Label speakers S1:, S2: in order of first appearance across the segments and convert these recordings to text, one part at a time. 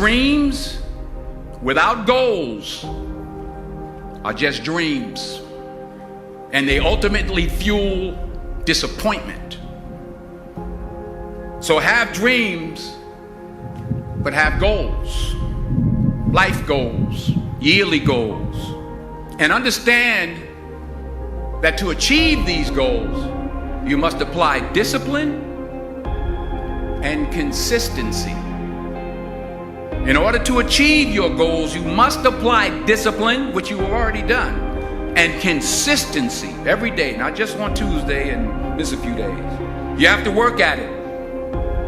S1: Dreams without goals are just dreams, and they ultimately fuel disappointment. So have dreams, but have goals, life goals, yearly goals, and understand that to achieve these goals, you must apply discipline and consistency. In order to achieve your goals, you must apply discipline, which you have already done, and consistency every day, not just on Tuesday and miss a few days. You have to work at it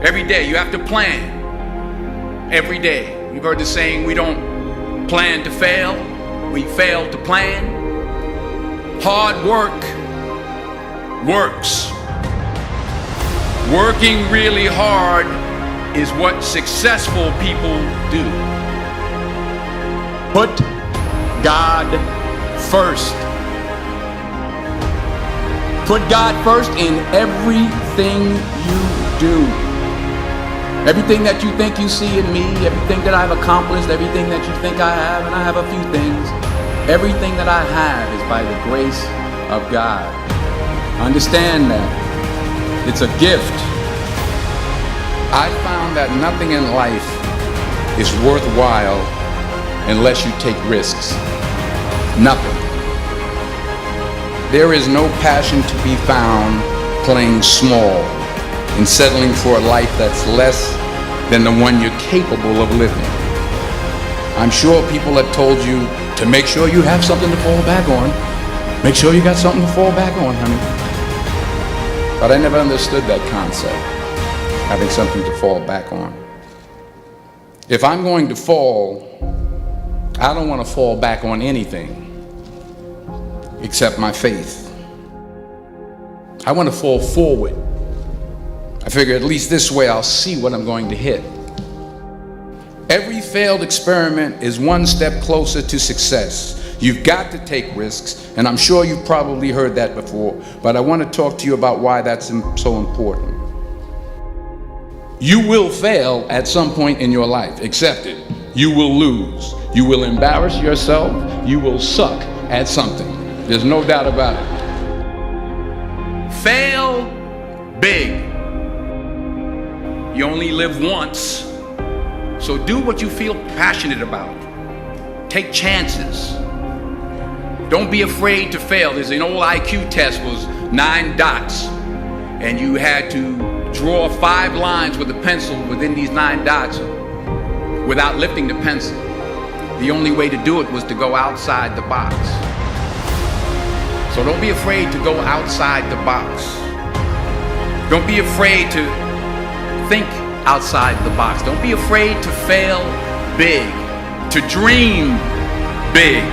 S1: every day. You have to plan every day. You've heard the saying, we don't plan to fail, we fail to plan. Hard work works. Working really hard is what successful people do. Put God first. Put God first in everything you do. Everything that you think you see in me, everything that I've accomplished, everything that you think I have, and I have a few things, everything that I have is by the grace of God. Understand that. It's a gift. I found that nothing in life is worthwhile unless you take risks. Nothing. There is no passion to be found playing small and settling for a life that's less than the one you're capable of living. I'm sure people have told you to make sure you have something to fall back on. Make sure you got something to fall back on, honey. But I never understood that concept, having something to fall back on. If I'm going to fall, I don't want to fall back on anything except my faith. I want to fall forward. I figure at least this way I'll see what I'm going to hit. Every failed experiment is one step closer to success. You've got to take risks, and I'm sure you've probably heard that before, but I want to talk to you about why that's so important. You will fail at some point in your life. Accept it. You will lose. You will embarrass yourself. You will suck at something. There's no doubt about it. Fail big. You only live once, so do what you feel passionate about. Take chances. Don't be afraid to fail. There's an old IQ test, was 9 dots, and you had to draw 5 lines with a pencil within these 9 dots without lifting the pencil. The only way to do it was to go outside the box. So don't be afraid to go outside the box. Don't be afraid to think outside the box. Don't be afraid to fail big, to dream big.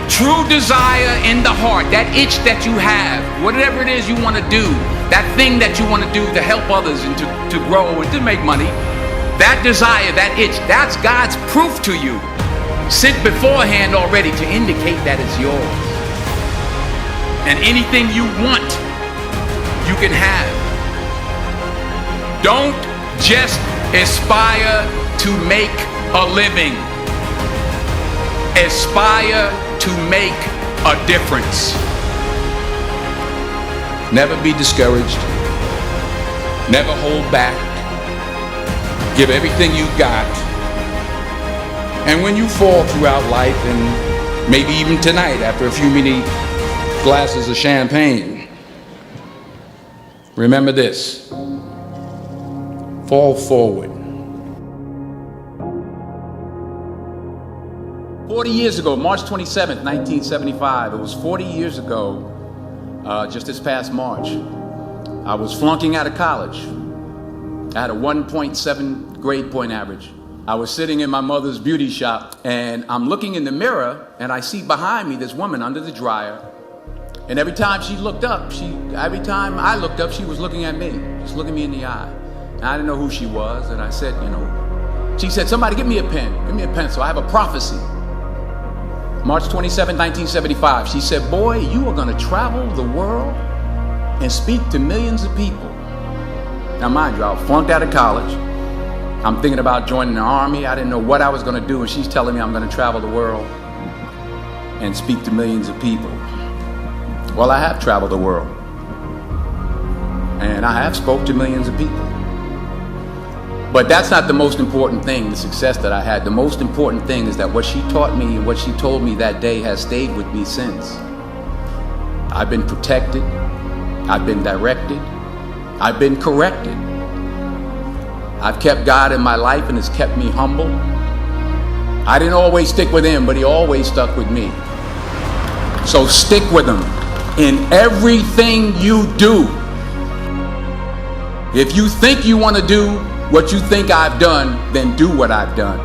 S1: True desire in the heart, that itch that you have, whatever it is you want to do, that thing that you want to do to help others and to grow and to make money, that desire, that itch, that's God's proof to you, sent beforehand already to indicate that it's yours. And anything you want, you can have. Don't just aspire to make a living. Aspire to make a difference. Never be discouraged. Never hold back. Give everything you got. And when you fall throughout life, and maybe even tonight after a few many glasses of champagne, remember this: fall forward. 40 years ago, March 27th, 1975, it was 40 years ago, just this past March, I was flunking out of college. I had a 1.7 grade point average. I was sitting in my mother's beauty shop, and I'm looking in the mirror, and I see behind me this woman under the dryer. And every time I looked up, she was looking at me, just looking me in the eye. And I didn't know who she was, and I said, she said, somebody give me a pen, give me a pencil, I have a prophecy. March 27, 1975, she said, boy, you are going to travel the world and speak to millions of people. Now mind you, I was flunked out of college. I'm thinking about joining the army. I didn't know what I was going to do, and she's telling me I'm going to travel the world and speak to millions of people. Well, I have traveled the world, and I have spoke to millions of people. But that's not the most important thing, the success that I had. The most important thing is that what she taught me and what she told me that day has stayed with me since. I've been protected, I've been directed, I've been corrected. I've kept God in my life and it's kept me humble. I didn't always stick with him, but he always stuck with me. So stick with him in everything you do. If you think you want to do what you think I've done, then do what I've done.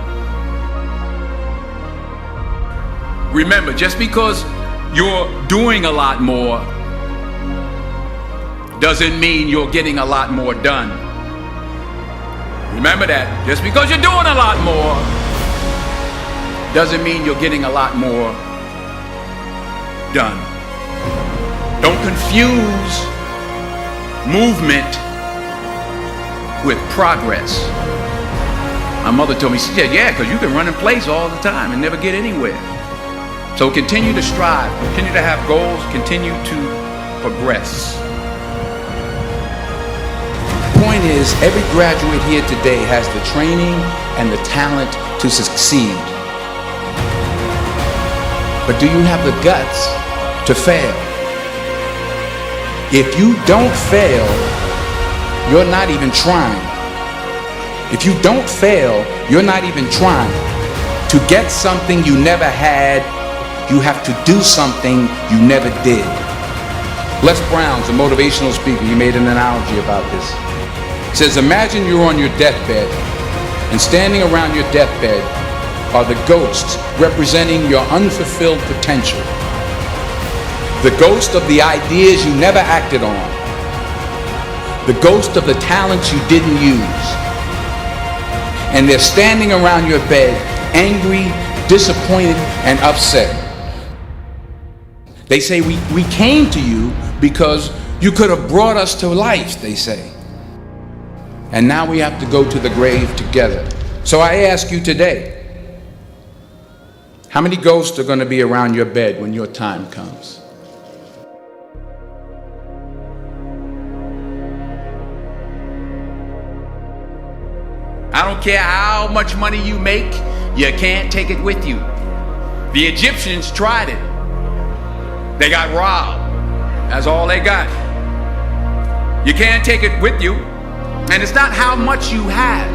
S1: Remember, just because you're doing a lot more doesn't mean you're getting a lot more done. Remember that. Just because you're doing a lot more doesn't mean you're getting a lot more done. Don't confuse movement with progress. My mother told me, she said, yeah, because you can run in place all the time and never get anywhere. So continue to strive, continue to have goals, continue to progress. The point is, every graduate here today has the training and the talent to succeed. But do you have the guts to fail? If you don't fail, you're not even trying. If you don't fail, you're not even trying. To get something you never had, you have to do something you never did. Les Brown's a motivational speaker. He made an analogy about this. He says, imagine you're on your deathbed, and standing around your deathbed are the ghosts representing your unfulfilled potential. The ghost of the ideas you never acted on. The ghost of the talents you didn't use. And they're standing around your bed, angry, disappointed, and upset. They say, we came to you because you could have brought us to life, they say. And now we have to go to the grave together. So I ask you today, how many ghosts are going to be around your bed when your time comes? I don't care how much money you make, you can't take it with you. The Egyptians tried it. They got robbed. That's all they got. You can't take it with you. And it's not how much you have.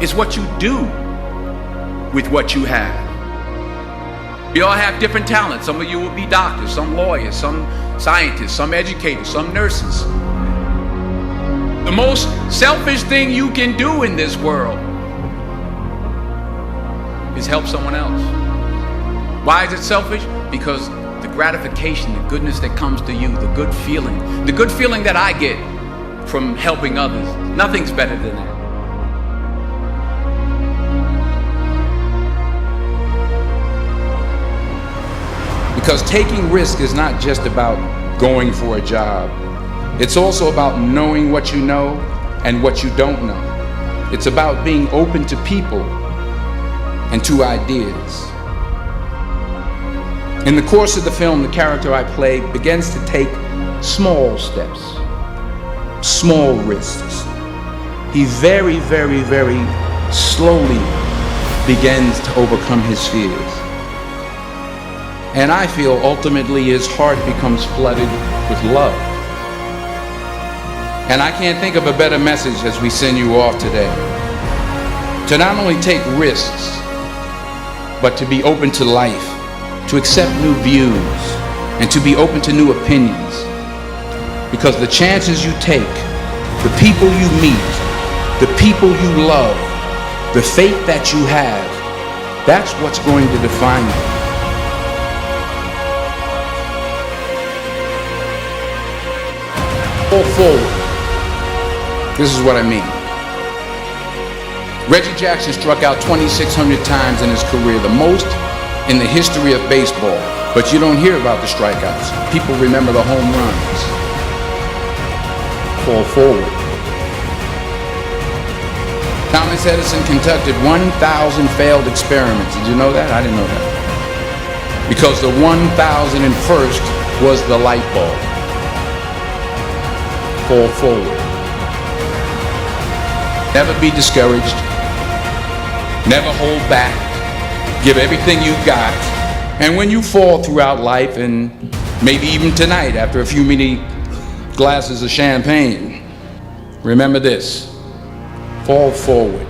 S1: It's what you do with what you have. We all have different talents. Some of you will be doctors, some lawyers, some scientists, some educators, some nurses. The most selfish thing you can do in this world is help someone else. Why is it selfish? Because the gratification, the goodness that comes to you, the good feeling that I get from helping others, nothing's better than that. Because taking risk is not just about going for a job. It's also about knowing what you know and what you don't know. It's about being open to people and to ideas. In the course of the film, the character I play begins to take small steps, small risks. He very, very, very slowly begins to overcome his fears. And I feel ultimately his heart becomes flooded with love. And I can't think of a better message as we send you off today. To not only take risks, but to be open to life, to accept new views, and to be open to new opinions. Because the chances you take, the people you meet, the people you love, the faith that you have, that's what's going to define you. Fall forward. This is what I mean. Reggie Jackson struck out 2,600 times in his career, the most in the history of baseball. But you don't hear about the strikeouts. People remember the home runs. Fall forward. Thomas Edison conducted 1,000 failed experiments. Did you know that? I didn't know that. Because the 1,001st was the light bulb. Fall forward. Never be discouraged. Never hold back. Give everything you got. And when you fall throughout life, and maybe even tonight after a few many glasses of champagne, remember this: fall forward.